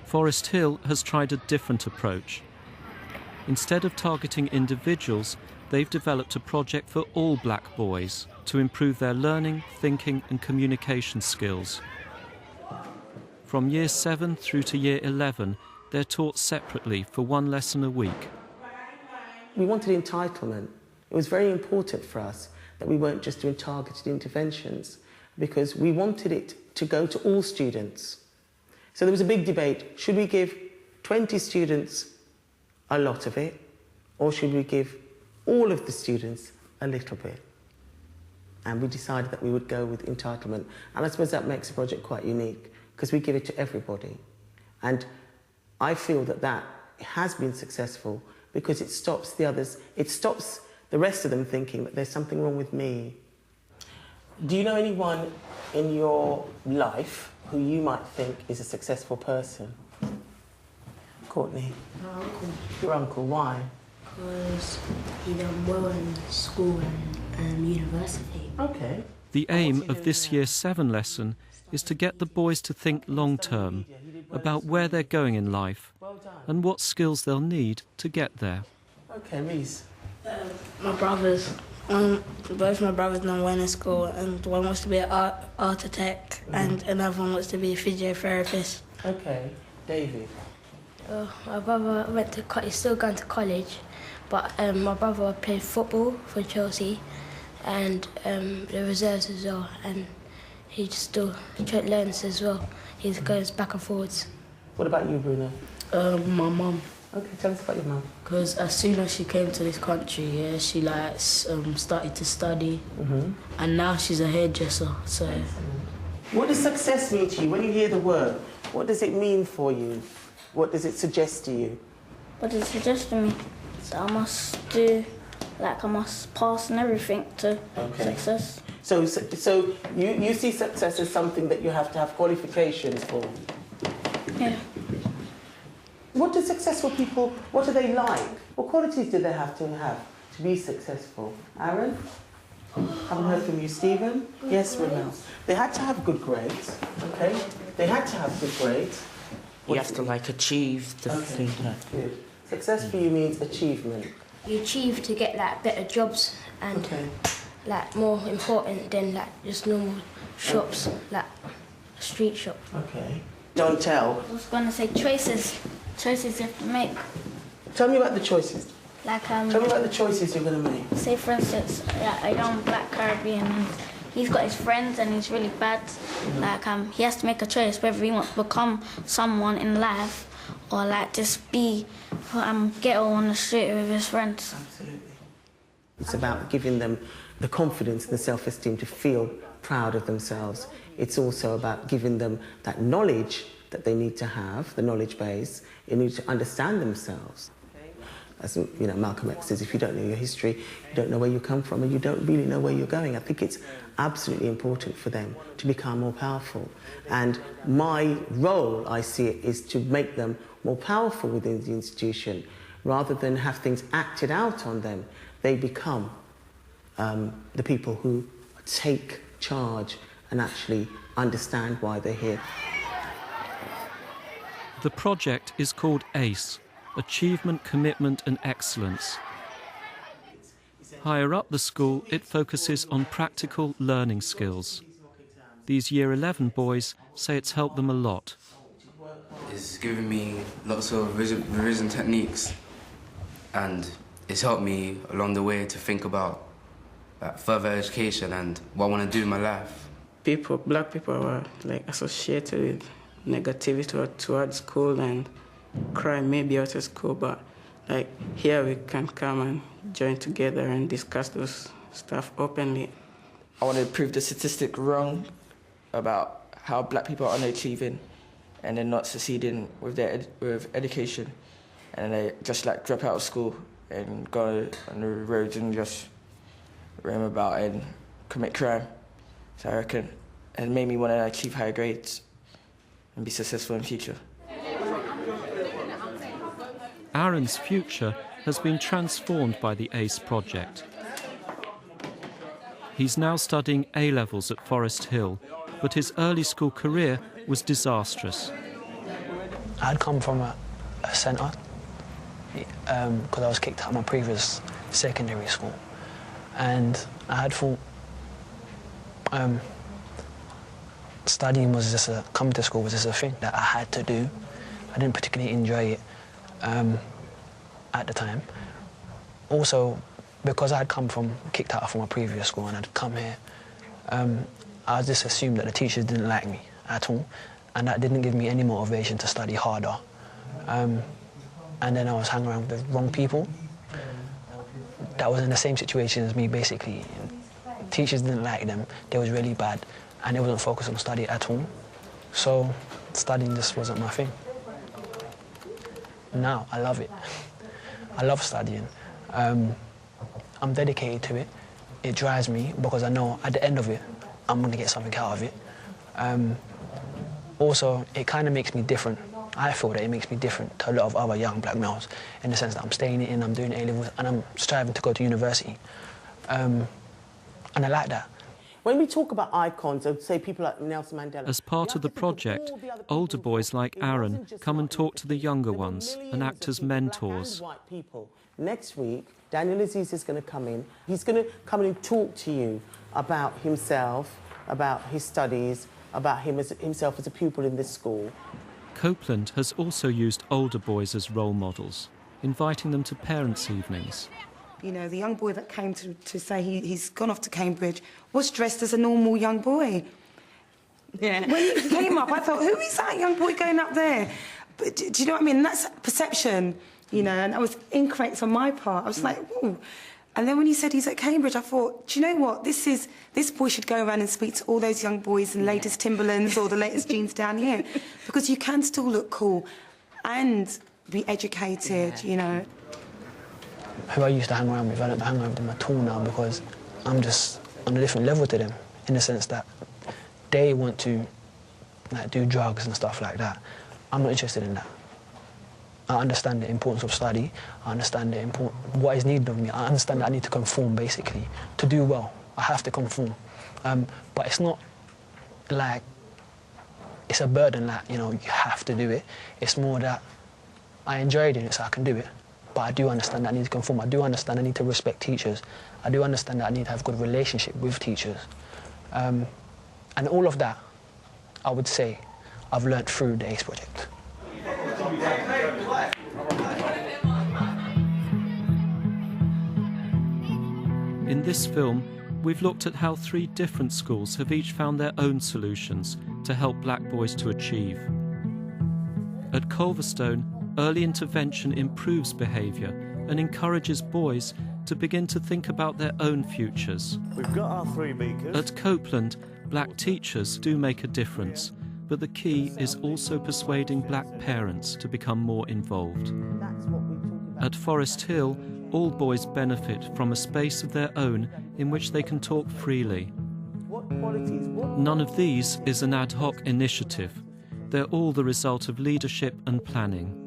Forest Hill has tried a different approach. Instead of targeting individuals, they've developed a project for all black boys to improve their learning, thinking and communication skills. From Year 7 through to Year 11, they're taught separately for one lesson a week. We wanted entitlement. It was very important for us that we weren't just doing targeted interventions, because we wanted it to go to all students. So there was a big debate, should we give 20 students a lot of it, or should we give all of the students a little bit? And we decided that we would go with entitlement. And I suppose that makes the project quite unique, because we give it to everybody. And I feel that that has been successful because it stops the others, it stops the rest of them thinking that there's something wrong with me. Do you know anyone in your life who you might think is a successful person? Courtney? My uncle. Your uncle, why? Because he done well in school and university. Okay. The aim of this Year 7 lesson is to get the boys to think long-term about where they're going in life and what skills they'll need to get there. Okay, Reese. My brothers, both my brothers done well in school, and one wants to be an architect and another one wants to be a physiotherapist. Okay, David. My brother he's still going to college, but my brother played football for Chelsea and the reserves as well, and he just still learns as well. He goes back and forwards. What about you, Bruno? My mum. Okay, tell us about your mum. Because as soon as she came to this country, yeah, she started to study, and now she's a hairdresser. So, what does success mean to you when you hear the word? What does it mean for you? What does it suggest to you? What does it suggest to me? So I must I must pass and everything to success. So you see success as something that you have to have qualifications for? Yeah. What do successful people, what are they like? What qualities do they have to be successful? Aaron? Haven't heard from you, Stephen? Yes, Ramel. They had to have good grades, okay? They had to have good grades. You have to achieve the thing. Good. Success for you means achievement. You achieve to get better jobs and more important than just normal shops, like a street shop. Okay. Don't tell. I was going to say choices. Choices you have to make. Tell me about the choices. Tell me about the choices you're going to make. Say, for instance, a young black Caribbean, and he's got his friends and he's really bad. He has to make a choice whether he wants to become someone in life or just be ghetto on the street with his friends. Absolutely. It's about giving them the confidence and the self-esteem to feel proud of themselves. It's also about giving them that knowledge that they need to have, the knowledge base, in order to understand themselves. As Malcolm X says, if you don't know your history, you don't know where you come from, and you don't really know where you're going. I think it's absolutely important for them to become more powerful. And my role, I see it, is to make them more powerful within the institution. Rather than have things acted out on them, they become the people who take charge and actually understand why they're here. The project is called ACE, Achievement, Commitment and Excellence. Higher up the school, it focuses on practical learning skills. These Year 11 boys say it's helped them a lot. It's given me lots of revision techniques, and it's helped me along the way to think about further education and what I want to do in my life. Black people are associated with negativity towards school and crime maybe out of school, but here we can come and join together and discuss those stuff openly. I want to prove the statistic wrong about how black people are underachieving and they're not succeeding with education, and they just drop out of school and go on the roads and just roam about and commit crime. So I reckon it made me want to achieve higher grades and be successful in the future. Aaron's future has been transformed by the ACE project. He's now studying A-levels at Forest Hill, but his early school career was disastrous. I'd come from a centre because I was kicked out of my previous secondary school, and I had thought studying was just coming to school was just a thing that I had to do. I didn't particularly enjoy it at the time. Also, because I had come from kicked out from my previous school and I'd come here, I just assumed that the teachers didn't like me at all, and that didn't give me any motivation to study harder. And then I was hanging around with the wrong people that was in the same situation as me, basically. Teachers didn't like them, they was really bad, and they wasn't focused on study at all. So studying just wasn't my thing. Now, I love it. I love studying. I'm dedicated to it. It drives me because I know at the end of it, I'm going to get something out of it. Also, it kind of makes me different. I feel that it makes me different to a lot of other young black males in the sense that I'm staying in, I'm doing A-levels, and I'm striving to go to university. And I like that. When we talk about icons, I'd say people like Nelson Mandela... As part of the project, older boys like Aaron come and talk to the younger ones and act as mentors. Next week, Daniel Aziz is going to come in. He's going to come in and talk to you about himself, about his studies, about himself as a pupil in this school. Copeland has also used older boys as role models, inviting them to parents' evenings. You know, the young boy that came to say he's gone off to Cambridge was dressed as a normal young boy. Yeah. When he came up, I thought, who is that young boy going up there? But do you know what I mean? That's perception, you know, and that was incorrect on my part. I was like, ooh. And then when he said he's at Cambridge, I thought, do you know what? This boy should go around and speak to all those young boys in latest Timberlands or the latest jeans down here, because you can still look cool and be educated, you know. Who I used to hang around with, I don't hang around with them at all now because I'm just on a different level to them, in the sense that they want to do drugs and stuff like that. I'm not interested in that. I understand the importance of study. I understand what is needed of me. I understand that I need to conform, basically. To do well, I have to conform. But it's not like it's a burden that, you know, you have to do it. It's more that I enjoy doing it, so I can do it. But I do understand that I need to conform. I do understand I need to respect teachers. I do understand that I need to have a good relationship with teachers. And all of that, I would say, I've learned through the ACE project. In this film, we've looked at how 3 different schools have each found their own solutions to help black boys to achieve. At Culverstone, early intervention improves behaviour and encourages boys to begin to think about their own futures. We've got our 3 beakers. At Copeland, black teachers do make a difference, but the key is also persuading black parents to become more involved. At Forest Hill, all boys benefit from a space of their own in which they can talk freely. None of these is an ad hoc initiative. They're all the result of leadership and planning.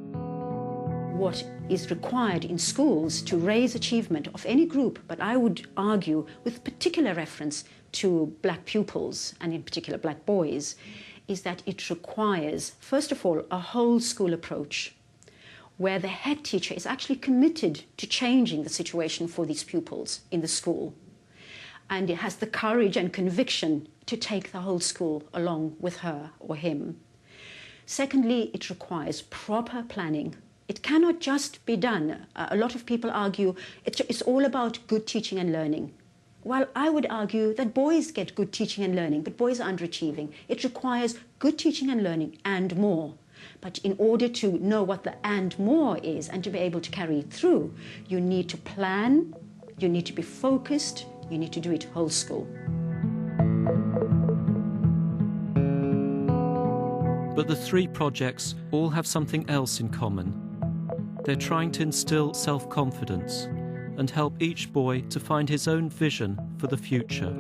What is required in schools to raise achievement of any group, but I would argue with particular reference to black pupils, and in particular black boys, is that it requires, first of all, a whole school approach, where the head teacher is actually committed to changing the situation for these pupils in the school. And it has the courage and conviction to take the whole school along with her or him. Secondly, it requires proper planning. It cannot just be done. A lot of people argue it's all about good teaching and learning. Well, I would argue that boys get good teaching and learning, but boys are underachieving. It requires good teaching and learning and more. But in order to know what the and more is and to be able to carry it through, you need to plan, you need to be focused, you need to do it whole school. But the 3 projects all have something else in common. They're trying to instill self-confidence and help each boy to find his own vision for the future.